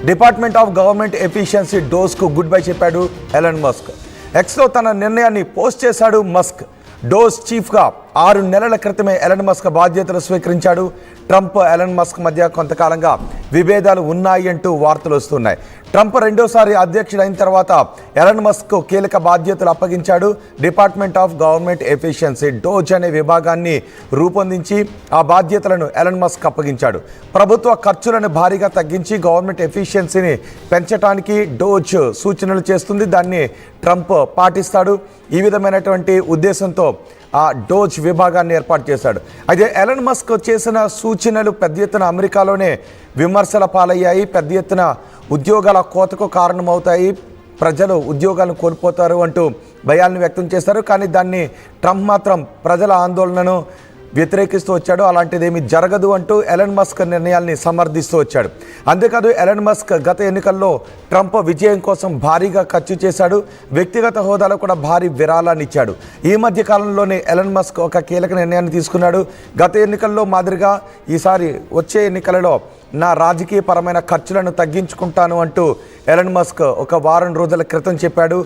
Department of government efficiency డోస్కు good bye చెప్పాడు Elon Musk. ఎక్స్లో తన నిర్ణయాన్ని పోస్ట్ చేశాడు మస్క్. డోస్ చీఫ్గా 6 నెలల క్రితమే ఎలన్ మస్క్ బాధ్యతలు స్వీకరించాడు. ట్రంప్ ఎలన్ మస్క్ మధ్య కొంతకాలంగా విభేదాలు ఉన్నాయి అంటూ వార్తలు వస్తున్నాయి. ట్రంప్ రెండోసారి అధ్యక్షుడైన తర్వాత ఎలన్ మస్క్ కీలక బాధ్యతలు అప్పగించాడు. Department of government efficiency DOGE అనే విభాగాన్ని రూపొందించి ఆ బాధ్యతలను ఎలన్ మస్క్ అప్పగించాడు. ప్రభుత్వ ఖర్చులను భారీగా తగ్గించి గవర్నమెంట్ ఎఫిషియన్సీని పెంచడానికి డోజ్ సూచనలు చేస్తుంది. దాన్ని ట్రంప్ పాటిస్తాడు. ఈ విధమైనటువంటి ఉద్దేశంతో ఆ డోజ్ విభాగాన్ని ఏర్పాటు చేశాడు. అయితే ఎలన్ మస్క్ చేసిన సూచనలు పెద్ద ఎత్తున అమెరికాలోనే విమర్శల పాలయ్యాయి. పెద్ద ఎత్తున ఉద్యోగాల కోతకు కారణమవుతాయి, ప్రజలు ఉద్యోగాలను కోల్పోతారు అంటూ భయాలను వ్యక్తం చేశారు. కానీ దాన్ని ట్రంప్ మాత్రం ప్రజల ఆందోళనను వ్యతిరేకిస్తూ వచ్చాడు. అలాంటిదేమీ జరగదు అంటూ ఎలన్ మస్క్ నిర్ణయాల్ని సమర్థిస్తూ వచ్చాడు. అంతేకాదు ఎలన్ మస్క్ గత ఎన్నికల్లో ట్రంప్ విజయం కోసం భారీగా ఖర్చు చేశాడు. వ్యక్తిగత హోదాలో కూడా భారీ విరాళాన్ని ఇచ్చాడు. ఈ మధ్య కాలంలోనే ఎలన్ మస్క్ ఒక కీలక నిర్ణయాన్ని తీసుకున్నాడు. గత ఎన్నికల్లో మాదిరిగా ఈసారి వచ్చే ఎన్నికలలో నా రాజకీయపరమైన ఖర్చులను తగ్గించుకుంటాను అంటూ ఎలన్ మస్క్ ఒక వారం రోజుల క్రితం చెప్పాడు.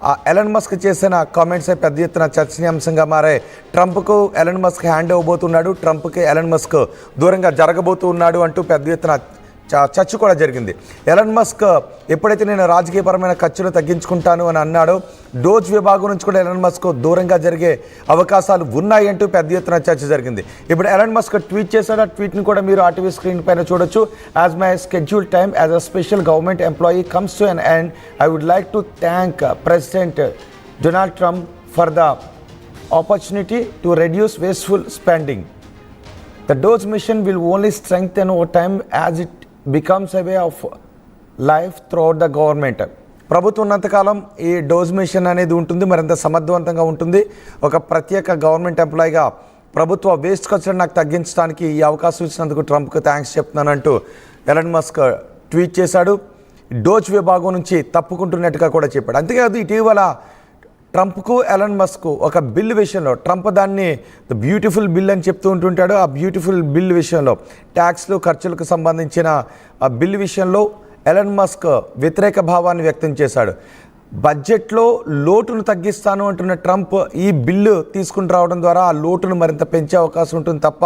ఆ ఎలన్ మస్క్ చేసిన కామెంట్సే పెద్ద ఎత్తున చర్చనీయాంశంగా మారాయి. ట్రంప్కు ఎలన్ మస్క్ హ్యాండ్ ఇవ్వబోతున్నాడు, ట్రంప్కి ఎలన్ మస్క్ దూరంగా జరగబోతున్నాడు అంటూ పెద్ద ఎత్తున చర్చ కూడా జరిగింది. ఎలన్ మస్క్ ఎప్పుడైతే నేను రాజకీయపరమైన ఖర్చులు తగ్గించుకుంటాను అని అన్నాడో, డోజ్ విభాగం నుంచి కూడా ఎలన్ మస్క్ దూరంగా జరిగే అవకాశాలు ఉన్నాయి అంటూ పెద్ద ఎత్తున చర్చ జరిగింది. ఇప్పుడు ఎలన్ మస్క్ ట్వీట్ చేశాడు. ఆ ట్వీట్ని కూడా మీరు ఆర్టీవీ స్క్రీన్ పైన చూడొచ్చు. As my scheduled time as a special government employee comes to an end, I would like to thank President Donald Trump for the opportunity to reduce wasteful spending. The DOGE mission will only strengthen over time as it becomes a way of life throughout the government. ప్రభుత్వం ఉన్నంతకాలం ఈ dose machine అనేది ఉంటుంది, మరింత సమర్థవంతంగా ఉంటుంది. ఒక ప్రత్యేక గవర్నమెంట్ ఎంప్లాయీగా ప్రభుత్వ వేస్ట్ ఖర్చులను నాకు తగ్గించడానికి ఈ అవకాశం ఇచ్చినందుకు ట్రంప్కి థ్యాంక్స్ చెప్తున్నానంటూ ఎలన్ మస్క్ ట్వీట్ చేశాడు. డోజ్ విభాగం నుంచి తప్పుకుంటున్నట్టుగా కూడా చెప్పాడు. అంతేకాదు ఇటీవల ట్రంప్కు ఎలన్ మస్క్ ఒక బిల్ విషయంలో, ట్రంప్ దాన్ని ద బ్యూటిఫుల్ బిల్ అని చెప్తూ ఉంటుంటాడు. ఆ బ్యూటిఫుల్ బిల్ విషయంలో, ట్యాక్స్లు ఖర్చులకు సంబంధించిన ఆ బిల్ విషయంలో ఎలన్ మస్క్ వ్యతిరేక భావాన్ని వ్యక్తం చేశాడు. బడ్జెట్లో లోటును తగ్గిస్తాను అంటున్న ట్రంప్ ఈ బిల్లు తీసుకుని రావడం ద్వారా ఆ లోటును మరింత పెంచే అవకాశం ఉంటుంది తప్ప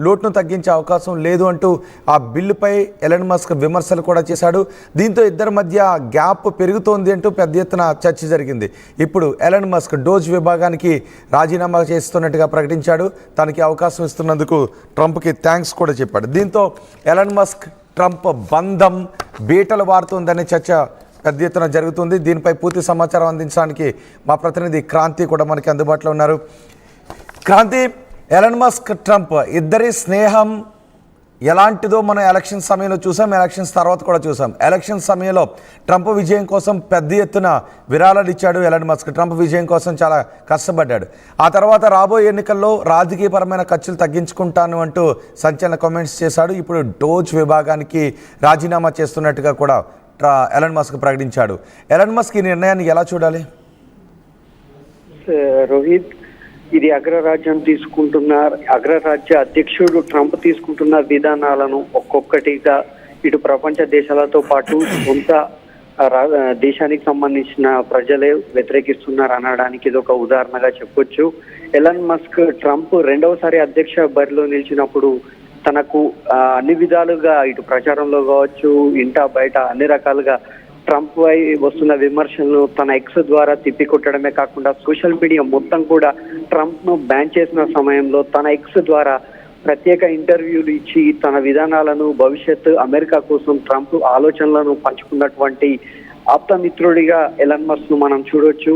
లోటును తగ్గించే అవకాశం లేదు అంటూ ఆ బిల్లుపై ఎలన్ మస్క్ విమర్శలు కూడా చేశాడు. దీంతో ఇద్దరి మధ్య గ్యాప్ పెరుగుతోంది అంటూ పెద్ద ఎత్తున చర్చ జరిగింది. ఇప్పుడు ఎలన్ మస్క్ డోజ్ విభాగానికి రాజీనామా చేస్తున్నట్టుగా ప్రకటించాడు. తనకి అవకాశం ఇస్తున్నందుకు ట్రంప్కి థ్యాంక్స్ కూడా చెప్పాడు. దీంతో ఎలన్ మస్క్ ట్రంప్ బంధం బీటలు వారుతుందనే చర్చ పెద్ద ఎత్తున జరుగుతుంది. దీనిపై పూర్తి సమాచారం అందించడానికి మా ప్రతినిధి క్రాంతి కూడా మనకి అందుబాటులో ఉన్నారు. క్రాంతి, ఎలన్ మస్క్ ట్రంప్ ఇద్దరి స్నేహం ఎలాంటిదో మనం ఎలక్షన్ సమయంలో చూసాం, ఎలక్షన్స్ తర్వాత కూడా చూసాం. ఎలక్షన్ సమయంలో ట్రంప్ విజయం కోసం పెద్ద ఎత్తున విరాళాలు ఇచ్చాడు ఎలన్ మస్క్. ట్రంప్ విజయం కోసం చాలా కష్టపడ్డాడు. ఆ తర్వాత రాబోయే ఎన్నికల్లో రాజకీయపరమైన ఖర్చులు తగ్గించుకుంటాను అంటూ సంచలన కామెంట్స్ చేశాడు. ఇప్పుడు డోజ్ విభాగానికి రాజీనామా చేస్తున్నట్టుగా కూడా ఎలన్ మస్క్ ప్రకటించాడు. ఎలన్ మస్క్ ఈ నిర్ణయాన్ని ఎలా చూడాలి? రోహిత్, ఇది అగ్రరాజ్య అధ్యక్షుడు ట్రంప్ తీసుకుంటున్న విధానాలను ఒక్కొక్కటిగా ఇటు ప్రపంచ దేశాలతో పాటు సొంత దేశానికి సంబంధించిన ప్రజలే వ్యతిరేకిస్తున్నారు అనడానికి ఇది ఒక ఉదాహరణగా చెప్పొచ్చు. ఎలన్ మస్క్ ట్రంప్ రెండవసారి అధ్యక్ష బరిలో నిలిచినప్పుడు తనకు అన్ని విధాలుగా ఇటు ప్రచారంలో కావచ్చు, ఇంట బయట అన్ని రకాలుగా ట్రంప్ పై వస్తున్న విమర్శలను తన ఎక్స్ ద్వారా తిప్పికొట్టడమే కాకుండా సోషల్ మీడియా మొత్తం కూడా ట్రంప్ ను బ్యాన్ చేసిన సమయంలో తన ఎక్స్ ద్వారా ప్రత్యేక ఇంటర్వ్యూలు ఇచ్చి తన విధానాలను, భవిష్యత్తు అమెరికా కోసం ట్రంప్ ఆలోచనలను పంచుకున్నటువంటి ఆప్తమిత్రుడిగా ఎలన్ మస్క్ ను మనం చూడొచ్చు.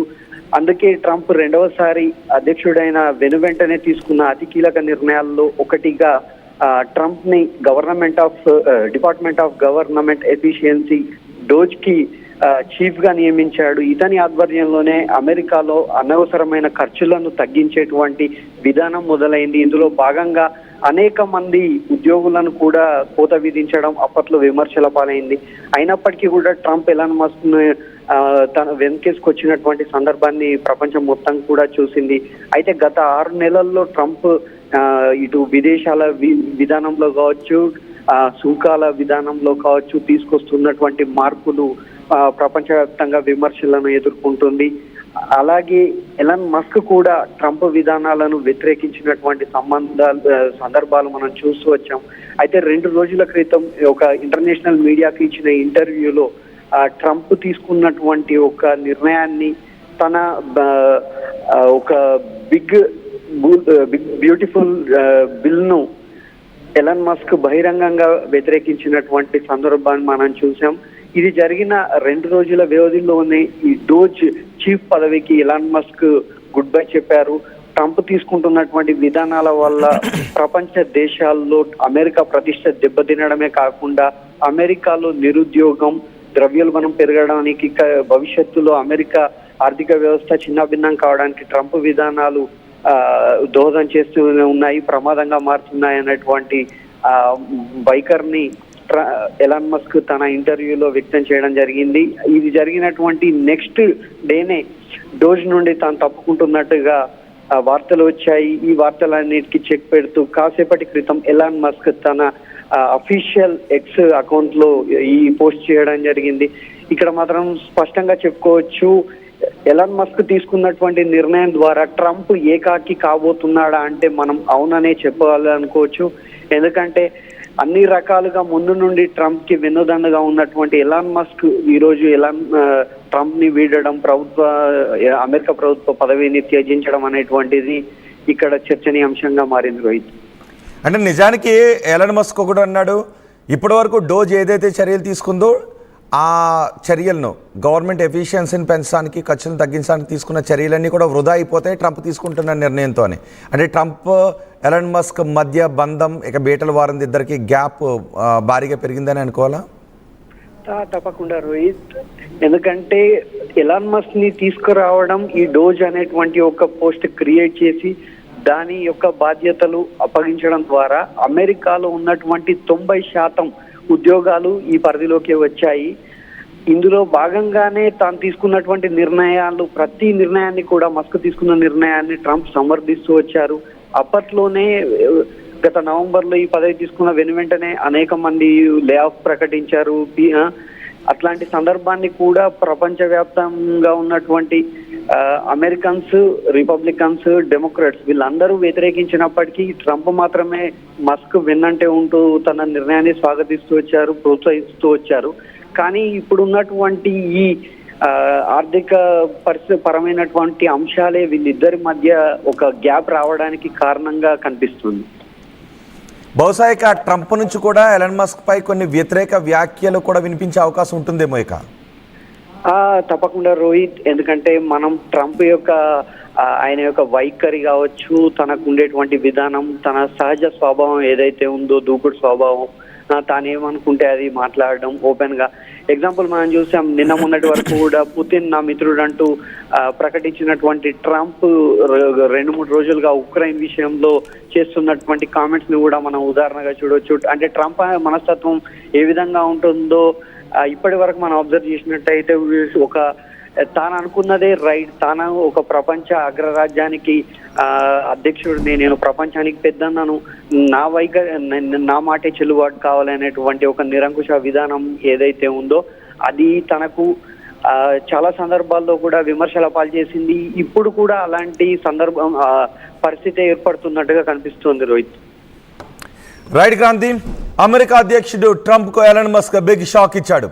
అందుకే ట్రంప్ రెండవసారి అధ్యక్షుడైన వెనువెంటనే తీసుకున్న అతి కీలక నిర్ణయాల్లో ఒకటిగా ట్రంప్ ని department of government efficiency DOGE కి చీఫ్ గా నియమించాడు. ఇతని ఆధ్వర్యంలోనే అమెరికాలో అనవసరమైన ఖర్చులను తగ్గించేటువంటి విధానం మొదలైంది. ఇందులో భాగంగా అనేక మంది ఉద్యోగులను కూడా కోత విధించడం అప్పట్లో విమర్శల పాలైంది. అయినప్పటికీ కూడా ట్రంప్ ఎలన్ మస్క్ తన వెనకేసుకొచ్చినటువంటి సందర్భాన్ని ప్రపంచం మొత్తం కూడా చూసింది. అయితే గత 6 నెలల్లో ట్రంప్ ఇటు విదేశాల విధానంలో కావచ్చు, సుంకాల విధానంలో కావచ్చు తీసుకొస్తున్నటువంటి మార్పులు ప్రపంచవ్యాప్తంగా విమర్శలను ఎదుర్కొంటుంది. అలాగే ఎలాన్ మస్క్ కూడా ట్రంప్ విధానాలను వ్యతిరేకించినటువంటి సందర్భాలు మనం చూస్తూ వచ్చాం. అయితే 2 రోజుల క్రితం ఒక ఇంటర్నేషనల్ మీడియాకి ఇచ్చిన ఇంటర్వ్యూలో ట్రంప్ తీసుకున్నటువంటి ఒక నిర్ణయాన్ని తన ఒక బిగ్ బ్యూటిఫుల్ బిల్ ను ఎలాన్ మస్క్ బహిరంగంగా వ్యతిరేకించినటువంటి సందర్భాన్ని మనం చూసాం. ఇది జరిగిన 2 రోజుల వ్యవధిలోనే ఈ డోజ్ చీఫ్ పదవికి ఎలాన్ మస్క్ గుడ్ బై చెప్పారు. ట్రంప్ తీసుకుంటున్నటువంటి విధానాల వల్ల ప్రపంచ దేశాల్లో అమెరికా ప్రతిష్ట దెబ్బతినడమే కాకుండా అమెరికాలో నిరుద్యోగం, ద్రవ్యోల్బణం పెరగడానికి, భవిష్యత్తులో అమెరికా ఆర్థిక వ్యవస్థ చిన్నాభిన్నం కావడానికి ట్రంప్ విధానాలు దోహదం చేస్తూ ఉన్నాయి, ప్రమాదంగా మారుతున్నాయి అన్నటువంటి వైఖరిని ఎలాన్ మస్క్ తన ఇంటర్వ్యూలో వ్యక్తం చేయడం జరిగింది. ఇది జరిగినటువంటి నెక్స్ట్ డేనే డోజ్ నుండి తాను తప్పుకుంటున్నట్టుగా వార్తలు వచ్చాయి. ఈ వార్తలన్నిటికీ చెక్ పెడుతూ కాసేపటి క్రితం ఎలాన్ మస్క్ తన అఫీషియల్ ఎక్స్ అకౌంట్ లో ఈ పోస్ట్ చేయడం జరిగింది. ఇక్కడ మాత్రం స్పష్టంగా చెప్పుకోవచ్చు, ఎలాన్ మస్క్ తీసుకున్నటువంటి నిర్ణయం ద్వారా ట్రంప్ ఏకాకి కాబోతున్నాడా అంటే మనం అవుననే చెప్పాలి అనుకోవచ్చు. ఎందుకంటే అన్ని రకాలుగా ముందు నుండి ట్రంప్ కి వెన్నుదండగా ఉన్నటువంటి ఎలాన్ మస్క్ ఈ రోజు ట్రంప్ ని వీడడం, అమెరికా ప్రభుత్వ పదవిని త్యజించడం అనేటువంటిది ఇక్కడ చర్చనీయాంశంగా మారింది రోహిత్. అంటే నిజానికి ఎలాన్ మస్క్ ఒకటి అన్నాడు, ఇప్పటి వరకు డోజ్ ఏదైతే చర్యలు తీసుకుందో ఆ చర్యలను గవర్నమెంట్ ఎఫిషియన్సీని పెంచడానికి, ఖర్చులను తగ్గించడానికి తీసుకున్న చర్యలన్నీ కూడా వృధా అయిపోతాయి ట్రంప్ తీసుకుంటున్న నిర్ణయంతో. అంటే ట్రంప్ ఎలాన్ మస్క్ మధ్య బంధం ఇక బీటలు వారింది, ఇద్దరికి గ్యాప్ భారీగా పెరిగిందని అనుకోవాలా? తప్పకుండా రోహిత్, ఎందుకంటే ఎలాన్ మస్క్ ని తీసుకురావడం, ఈ డోజ్ అనేటువంటి ఒక పోస్ట్ క్రియేట్ చేసి దాని యొక్క బాధ్యతలు అప్పగించడం ద్వారా అమెరికాలో ఉన్నటువంటి 90% ఉద్యోగాలు ఈ పరిధిలోకి వచ్చాయి. ఇందులో భాగంగానే తాను తీసుకున్నటువంటి నిర్ణయాలు, ప్రతి నిర్ణయాన్ని కూడా మస్క్ తీసుకున్న నిర్ణయాన్ని ట్రంప్ సమర్థిస్తూ వచ్చారు. అప్పట్లోనే గత నవంబర్లో ఈ పదవి తీసుకున్న వెనువెంటనే అనేక మంది లే ఆఫ్ ప్రకటించారు. అట్లాంటి సందర్భాన్ని కూడా ప్రపంచవ్యాప్తంగా ఉన్నటువంటి అమెరికన్స్, రిపబ్లికన్స్, డెమోక్రాట్స్ వీళ్ళందరూ వ్యతిరేకించినప్పటికీ ట్రంప్ మాత్రమే మస్క్ వెన్నంటే ఉంటూ తన నిర్ణయాన్ని స్వాగతిస్తూ వచ్చారు, ప్రోత్సహిస్తూ వచ్చారు. కానీ ఇప్పుడు ఉన్నటువంటి ఈ ఆర్థిక పరమైనటువంటి అంశాలే వీళ్ళిద్దరి మధ్య ఒక గ్యాప్ రావడానికి కారణంగా కనిపిస్తుంది. బహుశా ఇక ట్రంప్ నుంచి కూడా ఎలాన్ మస్క్ పై కొన్ని వ్యతిరేక వ్యాఖ్యలు కూడా వినిపించే అవకాశం ఉంటుందేమో ఇక. తప్పకుండా రోహిత్, ఎందుకంటే మనం ట్రంప్ యొక్క ఆయన యొక్క వైఖరి కావచ్చు, తనకు ఉండేటువంటి విధానం, తన సహజ స్వభావం ఏదైతే ఉందో, దూకుడు స్వభావం, తానేమనుకుంటే అది మాట్లాడడం ఓపెన్ గా. ఎగ్జాంపుల్ మనం చూసాం, నిన్న మొన్నటి వరకు కూడా పుతిన్ నా మిత్రుడు అంటూ ప్రకటించినటువంటి ట్రంప్ 2-3 రోజులుగా ఉక్రెయిన్ విషయంలో చేస్తున్నటువంటి కామెంట్స్ ని కూడా మనం ఉదాహరణగా చూడవచ్చు. అంటే ట్రంప్ మనస్తత్వం ఏ విధంగా ఉంటుందో ఇప్పటి వరకు మనం అబ్జర్వ్ చేసినట్టయితే ఒక తాను అనుకున్నదే రైట్, తాను ఒక ప్రపంచ అగ్రరాజ్యానికి అధ్యక్షుడిని, నేను ప్రపంచానికి పెద్దన్నాను, నా మాటే చెల్లుబాటు కావాలనేటువంటి ఒక నిరంకుశ విధానం ఏదైతే ఉందో అది తనకు చాలా సందర్భాల్లో కూడా విమర్శల పాల్చేసింది. ఇప్పుడు కూడా అలాంటి పరిస్థితి ఏర్పడుతున్నట్టుగా కనిపిస్తోంది రోహిత్. రైట్ క్రాంతి, అమెరికా అధ్యక్షుడు ట్రంప్కు ఎలాన్ మస్క్ బిగ్ షాక్ ఇచ్చాడు.